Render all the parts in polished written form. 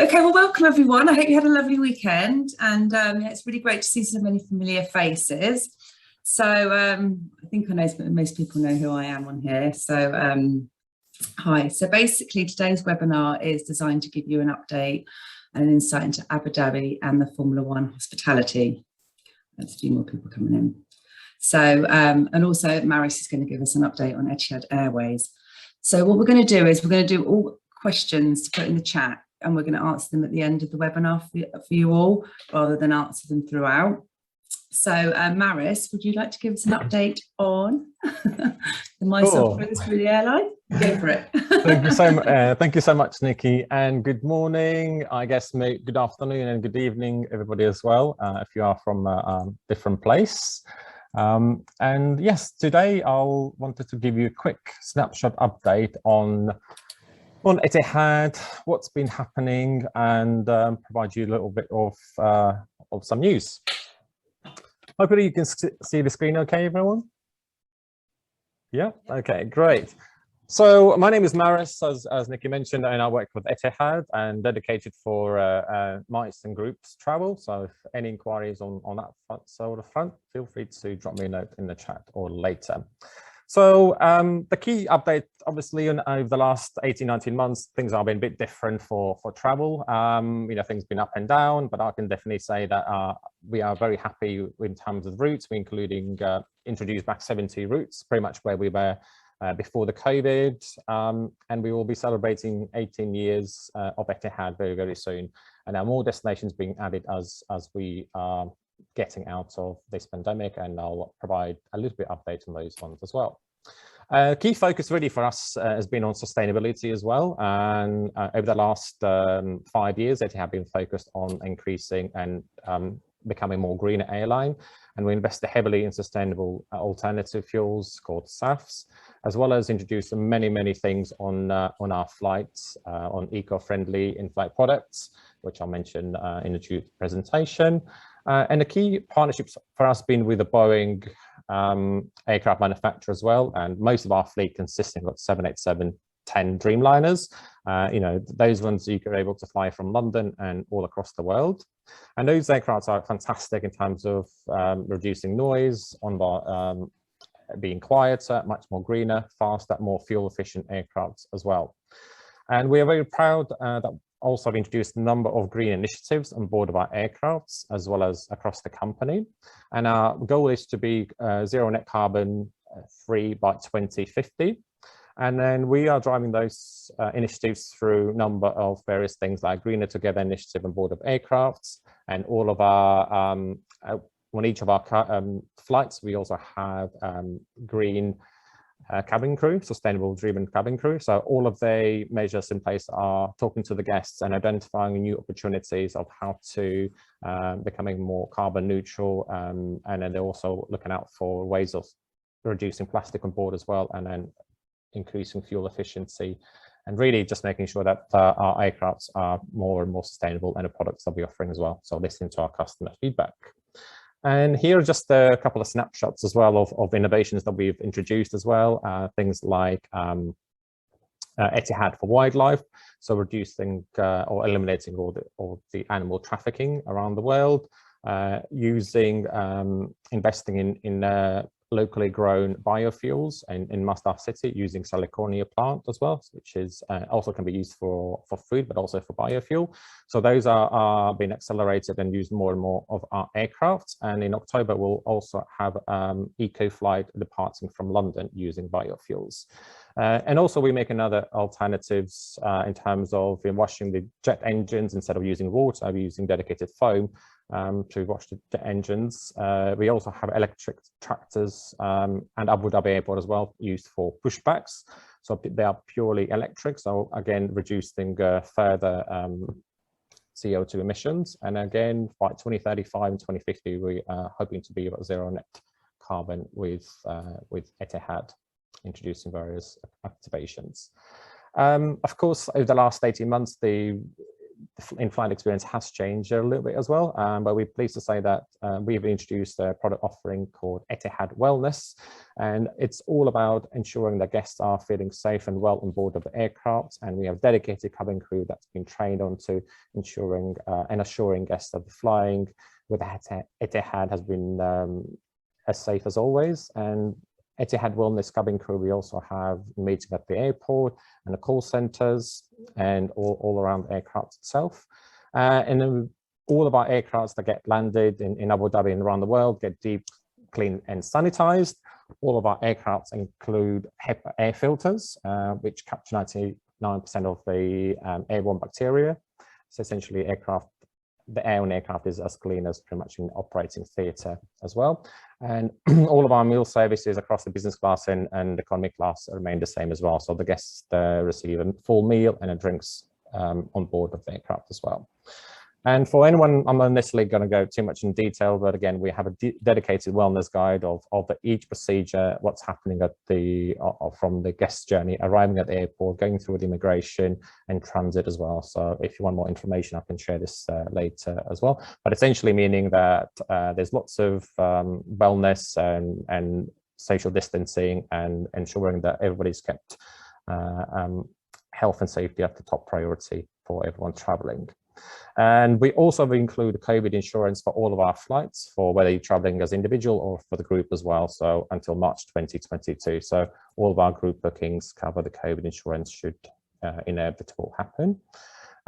Okay, well, welcome everyone. I hope you had a lovely weekend, and it's really great to see so many familiar faces. So I think most people know who I am on here. So hi. So basically, today's webinar is designed to give you an update and an insight into Abu Dhabi and the Formula One hospitality. There's a few more people coming in. So and also Maris is going to give us an update on Etihad Airways. So what we're going to do is we're going to do all questions to put in the chat, and we're going to answer them at the end of the webinar for you all, rather than answer them throughout. So Maris, would you like to give us an update on the myself through the airline? Go for it. Thank you so much, Nikki, and good morning, I guess, good afternoon and good evening, everybody as well, if you are from a different place. And yes, today I wanted to give you a quick snapshot update on Etihad, what's been happening, and provide you a little bit of some news. Hopefully you can see the screen okay, everyone? Yeah, okay, great. So my name is Maris, as Nikki mentioned, and I work with Etihad and dedicated for mice and groups travel. So if any inquiries on that sort of front, feel free to drop me a note in the chat or later. So the key update, obviously, over the last 18-19 months, things have been a bit different for travel. You know, things have been up and down, but I can definitely say that we are very happy in terms of routes. We introduced back 70 routes, pretty much where we were before the COVID, and we will be celebrating 18 years of Etihad very, very soon. And there are more destinations being added as we are getting out of this pandemic, and I'll provide a little bit update on those ones as well. Key focus really for us has been on sustainability as well, and over the last 5 years Etihad have been focused on increasing and becoming more greener airline, and we invested heavily in sustainable alternative fuels called SAFs, as well as introduced many things on our flights, on eco-friendly in-flight products, which I'll mention in the presentation. And the key partnerships for us been with the Boeing aircraft manufacturer as well, and most of our fleet consisting of 787-10 Dreamliners. You know, those ones you are able to fly from London and all across the world. And those aircraft are fantastic in terms of reducing noise, being quieter, much more greener, faster, more fuel efficient aircraft as well. And we are very proud that also have introduced a number of green initiatives on board of our aircrafts as well as across the company. And our goal is to be zero net carbon free by 2050. And then we are driving those initiatives through a number of various things like Greener Together initiative on board of aircrafts, and all of our, on each of our flights, we also have green cabin crew, sustainable driven cabin crew. So all of the measures in place are talking to the guests and identifying new opportunities of how to becoming more carbon neutral, and then they're also looking out for ways of reducing plastic on board as well, and then increasing fuel efficiency, and really just making sure that our aircrafts are more and more sustainable, and the products that we're offering as well. So listening to our customer feedback. And here are just a couple of snapshots as well of innovations that we've introduced as well. Things like Etihad for wildlife, so reducing or eliminating all the animal trafficking around the world, investing in locally grown biofuels in Masdar City using Salicornia plant as well, which is also can be used for food, but also for biofuel. So those are being accelerated and used more and more of our aircraft. And in October, we'll also have eco flight departing from London using biofuels. And also we make another alternatives in terms of washing the jet engines. Instead of using water, we're using dedicated foam to wash the engines. We also have electric tractors and Abu Dhabi Airport as well, used for pushbacks. So they are purely electric. So again, reducing further CO2 emissions. And again, by 2035 and 2050, we are hoping to be about zero net carbon with Etihad, introducing various activations. Of course, over the last 18 months, the the in-flight experience has changed a little bit as well, but we're pleased to say that we've introduced a product offering called Etihad Wellness, and it's all about ensuring that guests are feeling safe and well on board of the aircraft, and we have dedicated cabin crew that's been trained on to ensuring and assuring guests that the flying with Etihad has been as safe as always. And Etihad Wellness cabin crew, we also have meetings at the airport and the call centers and all around the aircraft itself. And then all of our aircrafts that get landed in Abu Dhabi and around the world get deep cleaned and sanitized. All of our aircrafts include HEPA air filters, which capture 99% of the airborne bacteria. So essentially the air on aircraft is as clean as pretty much in operating theatre as well. And all of our meal services across the business class and economy class remain the same as well. So the guests receive a full meal and drinks on board of the aircraft as well. And for anyone, I'm not necessarily going to go too much in detail, but again, we have a dedicated wellness guide of each procedure, what's happening at from the guest journey, arriving at the airport, going through the immigration and transit as well. So if you want more information, I can share this later as well. But essentially meaning that there's lots of wellness and social distancing and ensuring that everybody's kept health and safety at the top priority for everyone traveling. And we also include COVID insurance for all of our flights, for whether you're traveling as individual or for the group as well. So until March 2022. So all of our group bookings cover the COVID insurance should inevitable happen.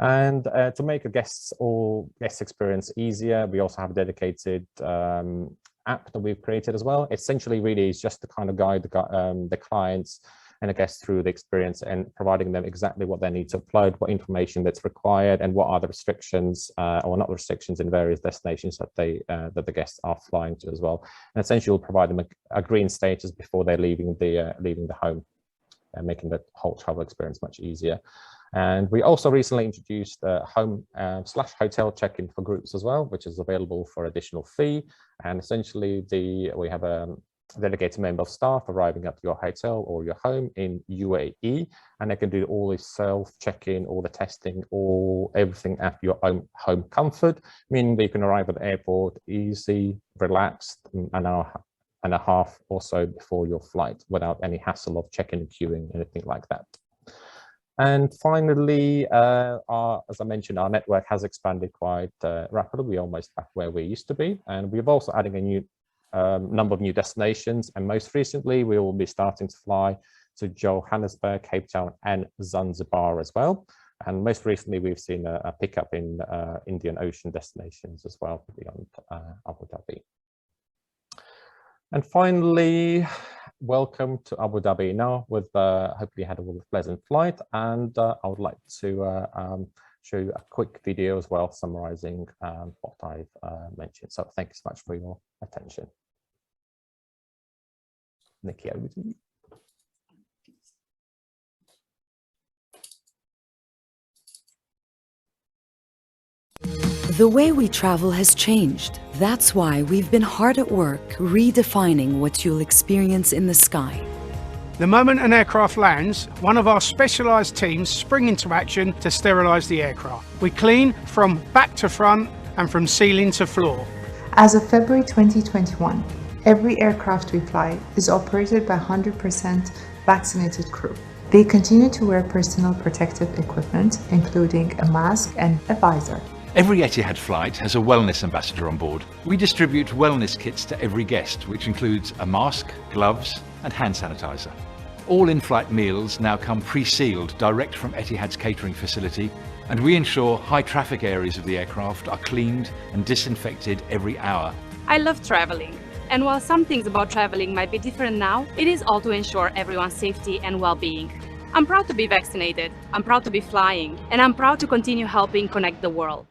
And to make a guest experience easier, we also have a dedicated app that we've created as well. Essentially, really is just to kind of guide the clients and the guests through the experience and providing them exactly what they need to upload, what information that's required, and what are the restrictions or not restrictions in various destinations that the guests are flying to as well. And essentially, we'll provide them a green status before they're leaving the home, making the whole travel experience much easier. And we also recently introduced home/hotel check-in for groups as well, which is available for additional fee. And essentially, we have a dedicated member of staff arriving at your hotel or your home in UAE, and they can do all the self check-in, all the testing, everything at your own home comfort, meaning that you can arrive at the airport easy, relaxed, an hour and a half or so before your flight without any hassle of checking and queuing, anything like that. And finally, as I mentioned, our network has expanded quite rapidly. We're almost back where we used to be, and we're also adding a new number of new destinations, and most recently we will be starting to fly to Johannesburg, Cape Town and Zanzibar as well. And most recently we've seen a pickup in Indian Ocean destinations as well beyond Abu Dhabi. And finally, welcome to Abu Dhabi now with hopefully you had a pleasant flight, and I would like to show you a quick video as well summarizing what I've mentioned. So thank you so much for your attention. Nikki, over to you. The way we travel has changed. That's why we've been hard at work redefining what you'll experience in the sky. The moment an aircraft lands, one of our specialised teams spring into action to sterilise the aircraft. We clean from back to front and from ceiling to floor. As of February 2021, every aircraft we fly is operated by 100% vaccinated crew. They continue to wear personal protective equipment, including a mask and a visor. Every Etihad flight has a wellness ambassador on board. We distribute wellness kits to every guest, which includes a mask, gloves and hand sanitizer. All in-flight meals now come pre-sealed direct from Etihad's catering facility, and we ensure high traffic areas of the aircraft are cleaned and disinfected every hour. I love traveling, and while some things about traveling might be different now, it is all to ensure everyone's safety and well-being. I'm proud to be vaccinated, I'm proud to be flying, and I'm proud to continue helping connect the world.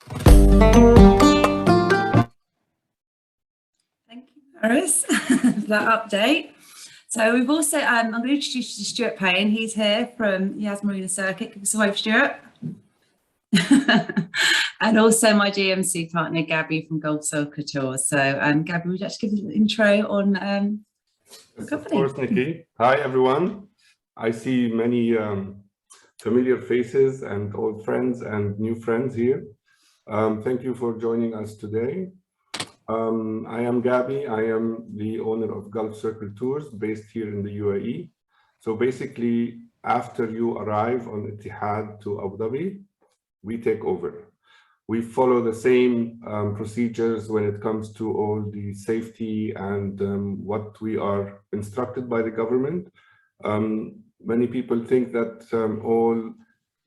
Thank you, Paris, for that update. So we've also, I'm going to introduce you to Stuart Payne. He's here from Marina Circuit. Give us a wave, Stuart. And also my GMC partner, Gaby from Gulf Soccer Tours. So Gaby, would you like to give us an intro on the company? Of course, Nikki. Hi, everyone. I see many familiar faces and old friends and new friends here. Thank you for joining us today. I am Gaby. I am the owner of Gulf Circle Tours based here in the UAE. So basically, after you arrive on Etihad to Abu Dhabi, we take over. We follow the same procedures when it comes to all the safety and what we are instructed by the government. Many people think that all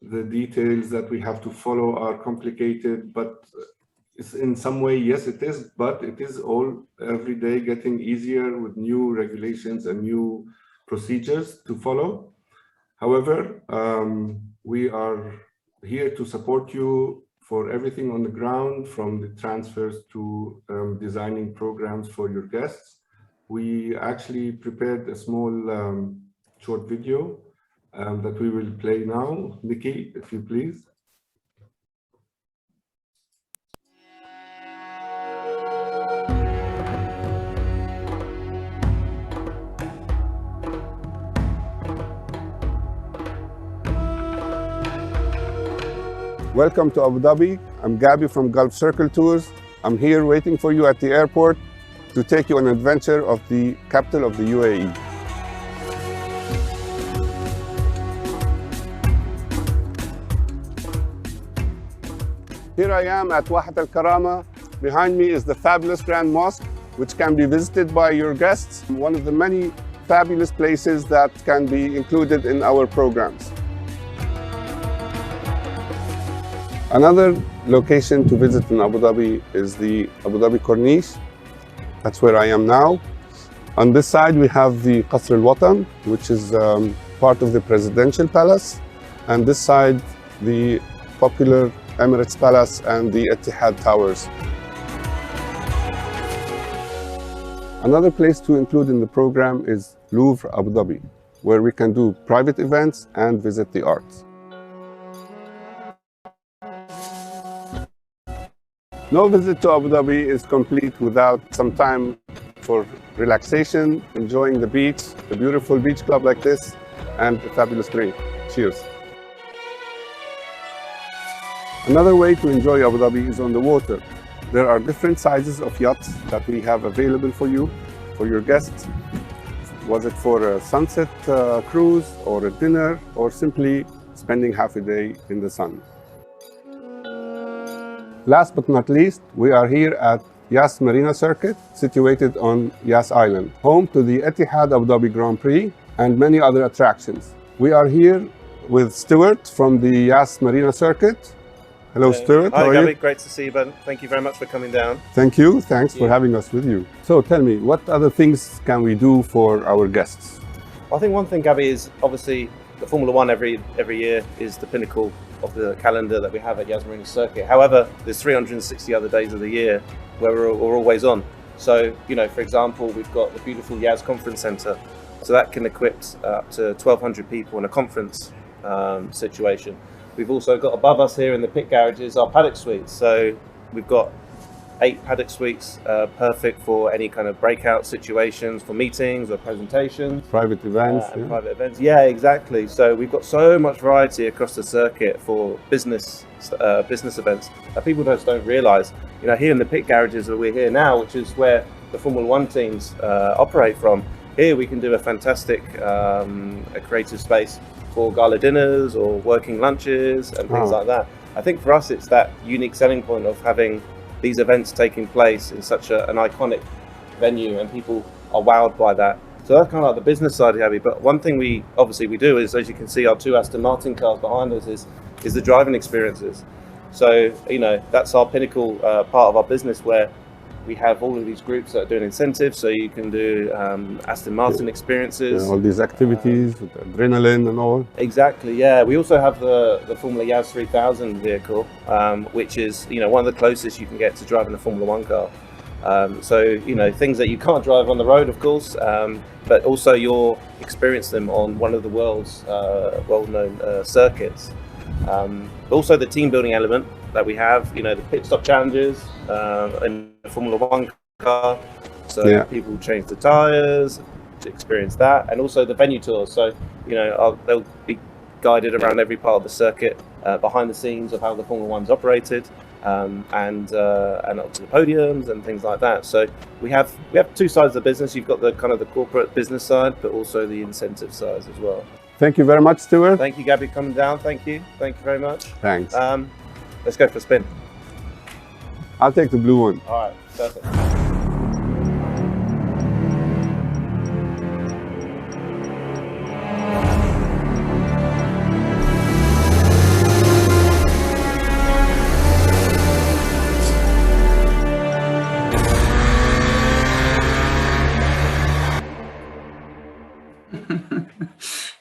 the details that we have to follow are complicated, but in some way, yes, it is, but it is all every day getting easier with new regulations and new procedures to follow. However, we are here to support you for everything on the ground, from the transfers to designing programs for your guests. We actually prepared a small short video that we will play now. Nikki, if you please. Welcome to Abu Dhabi. I'm Gaby from Gulf Circle Tours. I'm here waiting for you at the airport to take you on an adventure of the capital of the UAE. Here I am at Wahat Al Karama. Behind me is the fabulous Grand Mosque, which can be visited by your guests. One of the many fabulous places that can be included in our programs. Another location to visit in Abu Dhabi is the Abu Dhabi Corniche. That's where I am now. On this side, we have the Qasr al-Watan, which is part of the Presidential Palace. And this side, the popular Emirates Palace and the Etihad Towers. Another place to include in the program is Louvre, Abu Dhabi, where we can do private events and visit the arts. No visit to Abu Dhabi is complete without some time for relaxation, enjoying the beach, a beautiful beach club like this, and a fabulous drink. Cheers. Another way to enjoy Abu Dhabi is on the water. There are different sizes of yachts that we have available for you, for your guests. Was it for a sunset cruise or a dinner, or simply spending half a day in the sun? Last but not least, we are here at Yas Marina Circuit, situated on Yas Island, home to the Etihad Abu Dhabi Grand Prix and many other attractions. We are here with Stuart from the Yas Marina Circuit. Hello, Stuart. Hi, Gaby. Great to see you, Ben. Thank you very much for coming down. Thank you. Thanks for having us with you. So tell me, what other things can we do for our guests? I think one thing, Gaby, is obviously the Formula One every year is the pinnacle of the calendar that we have at Yas Marina Circuit. However, there's 360 other days of the year where we're always on. So, you know, for example, we've got the beautiful Yas Conference Centre. So that can equip up to 1,200 people in a conference situation. We've also got above us here in the pit garages our paddock suites. So we've got 8 paddock suites, perfect for any kind of breakout situations, for meetings or presentations. Private events. Private events, yeah, exactly. So we've got so much variety across the circuit for business events that people just don't realise. You know, here in the pit garages that we're here now, which is where the Formula One teams operate from, here we can do a fantastic a creative space for gala dinners or working lunches and things like that. I think for us it's that unique selling point of having these events taking place in such an iconic venue, and people are wowed by that. So that's kind of like the business side of Gaby. But one thing we do is, as you can see, our 2 Aston Martin cars behind us is the driving experiences. So, you know, that's our pinnacle part of our business, where we have all of these groups that are doing incentives, so you can do Aston Martin experiences. Yeah, all these activities with adrenaline and all. Exactly, yeah. We also have the Formula Yas 3000 vehicle, which is, you know, one of the closest you can get to driving a Formula One car. So, you know, things that you can't drive on the road, of course, but also you'll experience them on one of the world's well-known circuits. Also the team building element that we have, you know, the pit stop challenges in the Formula One car, so people change the tyres to experience that, and also the venue tours. So, you know, there'll be guided around every part of the circuit, behind the scenes of how the Formula One's operated, and up to the podiums and things like that. So we have two sides of the business. You've got the kind of the corporate business side, but also the incentive side as well. Thank you very much, Stuart. Thank you, Gaby, coming down. Thank you very much. Thanks. Let's go for a spin. I'll take the blue one. All right, perfect.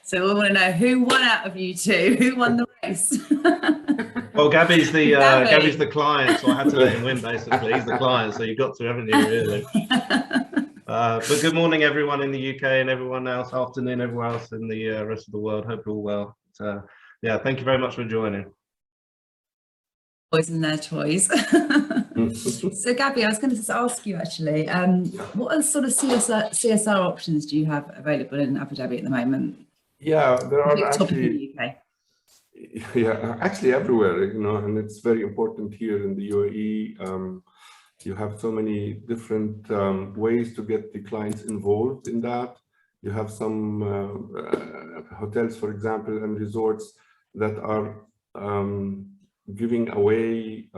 So we want to know who won out of you two. Who won the race? Well, Gaby's the client, so I had to let him win. Basically, he's the client, so you got to, haven't you? Really. But good morning, everyone in the UK and everyone else. Afternoon, everyone else in the rest of the world. Hope you're all well. Yeah, thank you very much for joining. Boys and their toys. So, Gaby, I was going to ask you actually, what sort of CSR options do you have available in Abu Dhabi at the moment? Yeah, there are actually, in the UK. Yeah, actually everywhere, you know, and it's very important here in the UAE. You have so many different ways to get the clients involved in that. You have some hotels, for example, and resorts that are giving away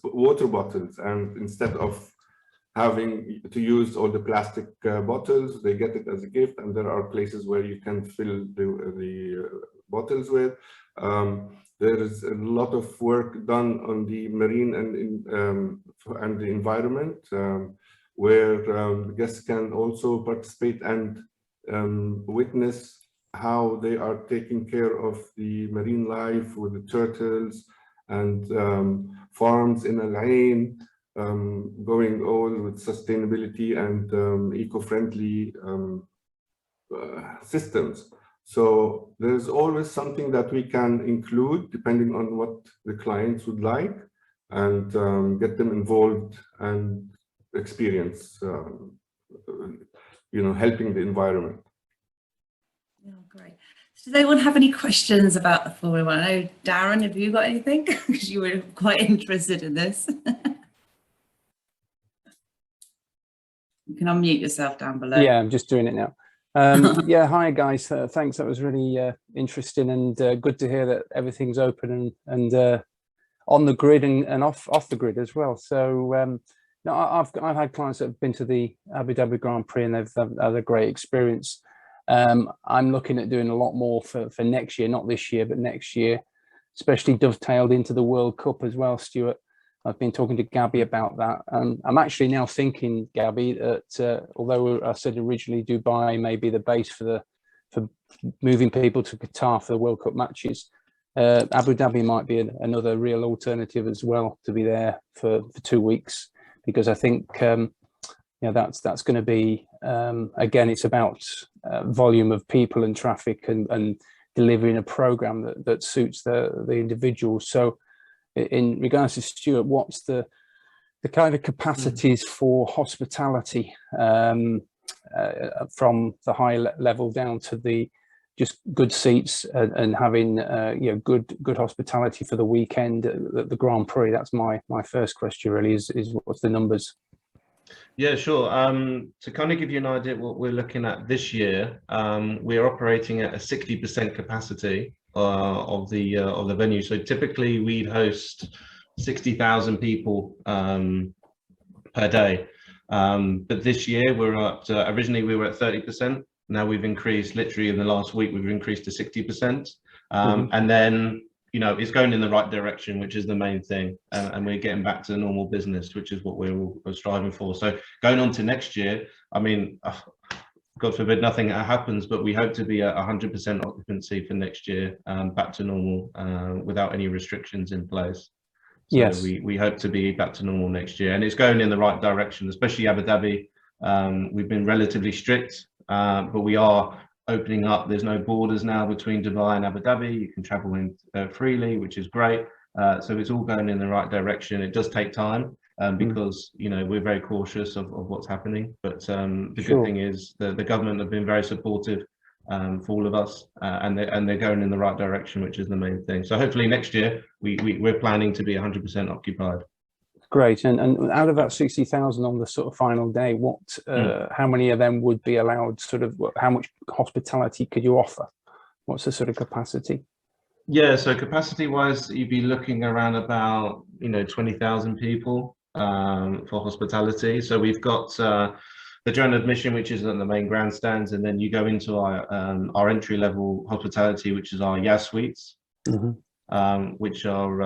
water bottles, and instead of having to use all the plastic bottles, they get it as a gift, and there are places where you can fill the bottles with. There is a lot of work done on the marine and the environment, where guests can also participate and witness how they are taking care of the marine life with the turtles and farms in Al Ain, going all with sustainability and eco-friendly systems. So there's always something that we can include depending on what the clients would like, and get them involved and experience, you know, helping the environment. Oh, great. Does anyone have any questions about the Formula One? I know, Darren, have you got anything? Because you were quite interested in this. You can unmute yourself down below. Yeah, I'm just doing it now. Yeah, hi guys. Thanks. That was really interesting, and good to hear that everything's open and on the grid and off the grid as well. So no, I've had clients that have been to the Abu Dhabi Grand Prix and they've had a great experience. I'm looking at doing a lot more for next year, not this year, but next year, especially dovetailed into the World Cup as well, Stuart. I've been talking to Gaby about that. I'm actually now thinking, Gaby, that although I said originally Dubai may be the base for moving people to Qatar for the World Cup matches, Abu Dhabi might be another real alternative as well, to be there for 2 weeks, because I think that's going to be, again, it's about volume of people and traffic and delivering a program that suits the individuals. So in regards to Stuart, what's the kind of capacities for hospitality from the high level down to the just good seats and having good hospitality for the weekend at the Grand Prix? That's my first question really, is what's the numbers? Yeah, sure. To kind of give you an idea what we're looking at this year, we're operating at a 60% capacity of the venue. So typically we'd host 60,000 people per day. But this year we're at, originally we were at 30%. Now we've increased, literally in the last week, we've increased to 60%. And then, you know, it's going in the right direction, which is the main thing. And we're getting back to normal business, which is what we're striving for. So going on to next year, I mean, God forbid nothing happens, but we hope to be at 100% occupancy for next year, back to normal, without any restrictions in place. So yes, we hope to be back to normal next year, and it's going in the right direction, especially Abu Dhabi. We've been relatively strict, but we are opening up. There's no borders now between Dubai and Abu Dhabi. You can travel in freely, which is great. So it's all going in the right direction. It does take time because, you know, we're very cautious of what's happening. But the good thing is the government have been very supportive for all of us, and they're going in the right direction, which is the main thing. So hopefully next year we're planning to be 100% occupied. Great. And out of that 60,000 on the sort of final day, what how many of them would be allowed? Sort of how much hospitality could you offer? What's the sort of capacity? Yeah, so capacity wise, you'd be looking around about 20,000 people for hospitality. So we've got the general admission, which is at the main grandstands, and then you go into our entry level hospitality, which is our Yas suites, which are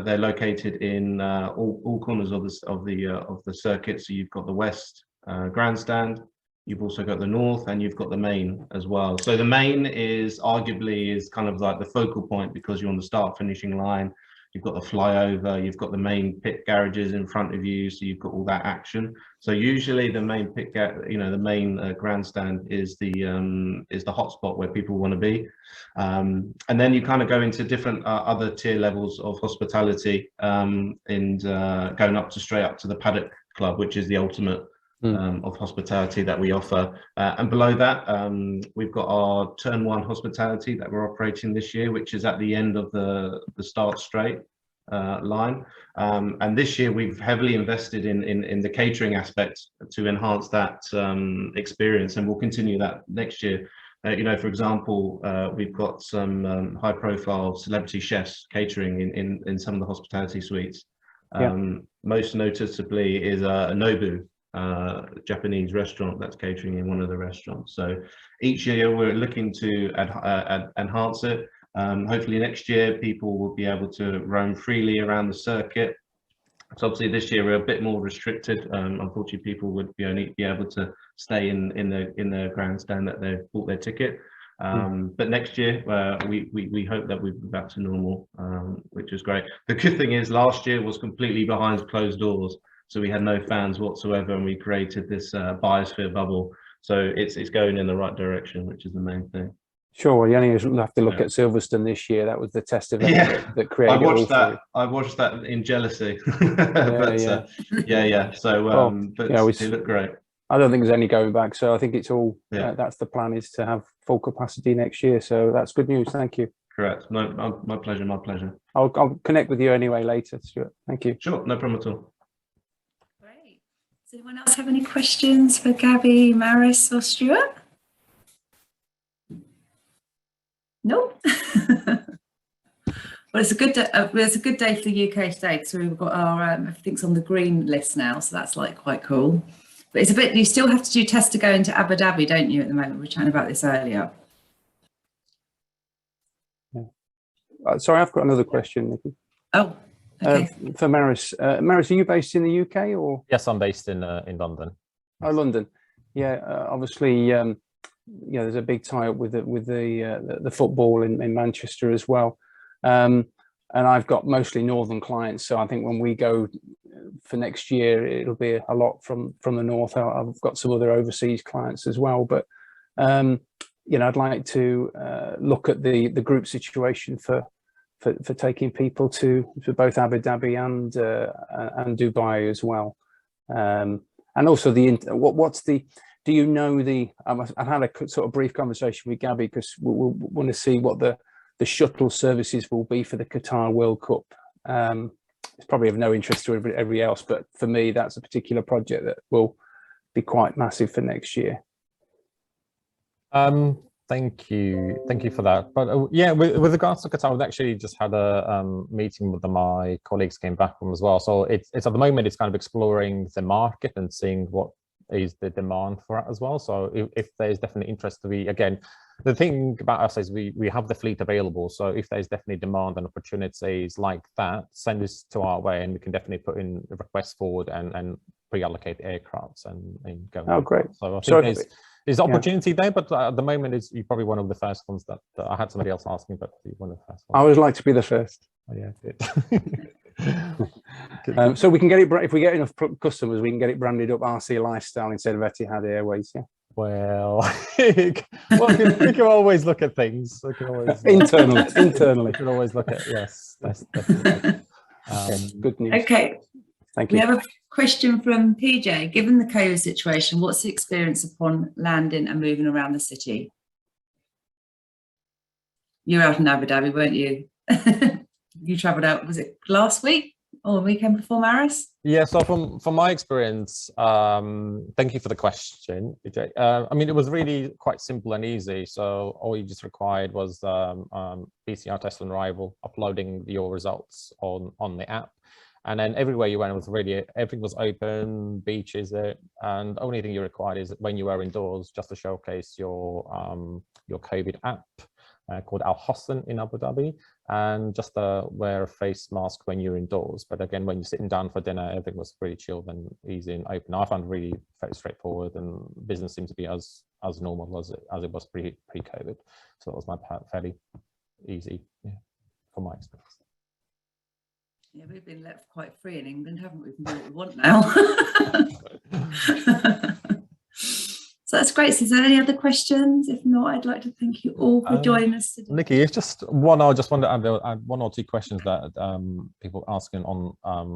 they're located in all corners of the circuit. So you've got the west grandstand, you've also got the north, and you've got the main as well. So the main is arguably kind of like the focal point, because you're on the start finishing line. You've got the flyover, you've got the main pit garages in front of you, so you've got all that action. So usually the main the main grandstand is the hotspot where people want to be, and then you kind of go into different other tier levels of hospitality, and going up to straight up to the paddock club, which is the ultimate of hospitality that we offer, and below that we've got our turn one hospitality that we're operating this year, which is at the end of the start straight line, and this year we've heavily invested in the catering aspect to enhance that experience, and we'll continue that next year. For example, we've got some high profile celebrity chefs catering in some of the hospitality suites. Most noticeably is a Nobu Japanese restaurant that's catering in one of the restaurants. So each year we're looking to enhance it. Hopefully next year people will be able to roam freely around the circuit. So obviously this year we're a bit more restricted. Unfortunately, people would only be able to stay in the grandstand that they've bought their ticket. But next year we hope that we'll be back to normal, which is great. The good thing is last year was completely behind closed doors. So we had no fans whatsoever, and we created this biosphere bubble. So it's going in the right direction, which is the main thing. Sure, you only have to look at Silverstone this year. That was the test event that created. I watched that in jealousy. But, So, but it looked great. I don't think there's any going back. So I think it's all. That's the plan, is to have full capacity next year. So that's good news. Thank you. Correct. No, my pleasure. My pleasure. I'll connect with you anyway later, Stuart. Thank you. Sure, no problem at all. Does anyone else have any questions for Gaby, Maris, or Stuart? No. Well, it's a good day. It's a good day for the UK today, because we've got our everything's on the green list now, so that's like quite cool. But it's a bit. You still have to do tests to go into Abu Dhabi, don't you? At the moment, we were chatting about this earlier. Sorry, I've got another question, Nikki. Oh. Okay. For Maris. Maris, are you based in the UK or? Yes, I'm based in London. Oh, London. Yeah, obviously, there's a big tie-up with the football in Manchester as well, and I've got mostly northern clients. So I think when we go for next year, it'll be a lot from the north. I've got some other overseas clients as well, but I'd like to look at the group situation for taking people to both Abu Dhabi and Dubai as well, and also do you know I've had a sort of brief conversation with Gaby, because we'll want to see what the shuttle services will be for the Qatar World Cup. It's probably of no interest to everybody else, but for me that's a particular project that will be quite massive for next year. Thank you for that. But with regards to Qatar, we've actually just had a meeting with my colleagues came back from as well. So it's at the moment it's kind of exploring the market and seeing what is the demand for it as well. So if there's definitely interest again, the thing about us is we have the fleet available. So if there's definitely demand and opportunities like that, send this to our way, and we can definitely put in a request forward and pre-allocate aircrafts and go. Oh, great. So I think there's opportunity there, but at the moment you're probably one of the first ones that I had somebody else asking, but you're one of the first ones. I always like to be the first. Oh, yeah, good. So we can get it, if we get enough customers, we can get it branded up RC Lifestyle instead of Etihad Airways. Yeah. Well, we can always look at things. We can always, internally. We can always look at, yes. That's definitely. Good news. Okay. Thank you. We have a question from PJ. Given the COVID situation, what's the experience upon landing and moving around the city? You were out in Abu Dhabi, weren't you? You travelled out, was it last week or the weekend before, Maris? Yeah, so from my experience, thank you for the question, PJ. I mean, it was really quite simple and easy. So all you just required was PCR test on arrival, uploading your results on the app. And then everywhere you went, it was really, everything was open, beaches, and the only thing you required is when you were indoors, just to showcase your COVID app called Al Hosn in Abu Dhabi, and just wear a face mask when you're indoors. But again, when you're sitting down for dinner, everything was pretty chilled and easy and open. I found it really very straightforward, and business seemed to be as normal as it was pre-COVID. So that was my part, fairly easy, yeah, from my experience. Yeah, we've been left quite free in England, haven't we? We can do what we want now. So that's great. So is there any other questions? If not, I'd like to thank you all for joining us today. Nikki, it's just one. I just wanted to add one or two questions that people asking on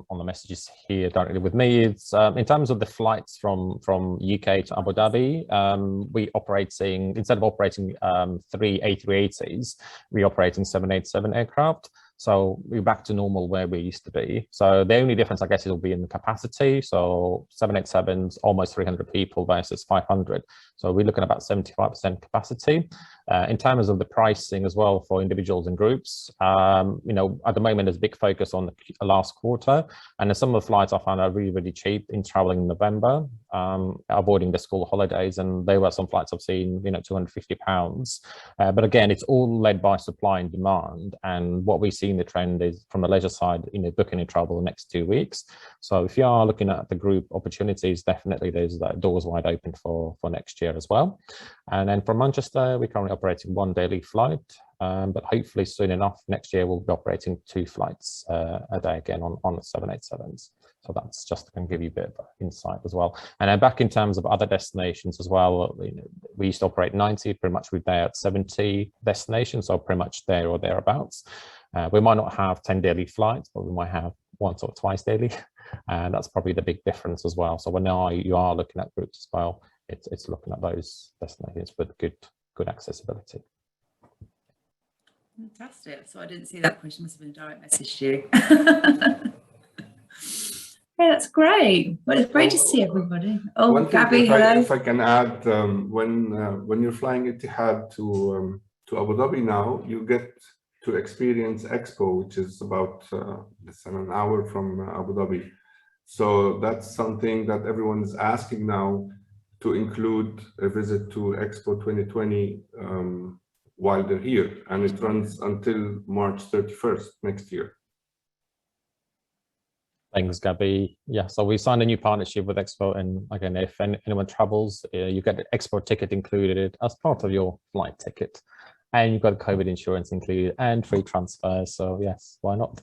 the messages here directly with me. It's in terms of the flights from UK to Abu Dhabi. We operating, instead of operating 3 A380s, we're operating 787 aircraft. So we're back to normal where we used to be. So the only difference, I guess, will be in the capacity. So 787s, almost 300 people versus 500. So we're looking at about 75% capacity. In terms of the pricing as well for individuals and groups, you know, at the moment there's a big focus on the last quarter, and some of the flights I found are really, really cheap in traveling in November, avoiding the school holidays, and there were some flights I've seen, you know, £250. But again, it's all led by supply and demand, and what we see in the trend is from the leisure side, you know, booking in travel the next 2 weeks. So if you are looking at the group opportunities, definitely there's doors wide open for next year as well. And then from Manchester, we're currently operating 1 daily flight, but hopefully soon enough next year we'll be operating 2 flights a day again on the 787s. So that's just to give you a bit of insight as well. And then back in terms of other destinations as well, you know, we used to operate 90, pretty much we're there at 70 destinations, so pretty much there or thereabouts. We might not have 10 daily flights, but we might have once or twice daily. And that's probably the big difference as well. So when you are looking at groups as well, it's looking at those destinations with good accessibility. Fantastic. So I didn't see that question, must have been a direct message to you. Yeah, that's great. Well, it's great to see everybody. Oh, Gaby, hello. If I can add, when you're flying Etihad to Abu Dhabi now, you get to experience Expo, which is about less than an hour from Abu Dhabi. So that's something that everyone is asking now, to include a visit to Expo 2020 while they're here, and it runs until March 31st next year. Thanks, Gaby. Yeah, so we signed a new partnership with Expo, and again, if anyone travels, you get an Expo ticket included as part of your flight ticket, and you've got COVID insurance included and free transfers. So yes, why not?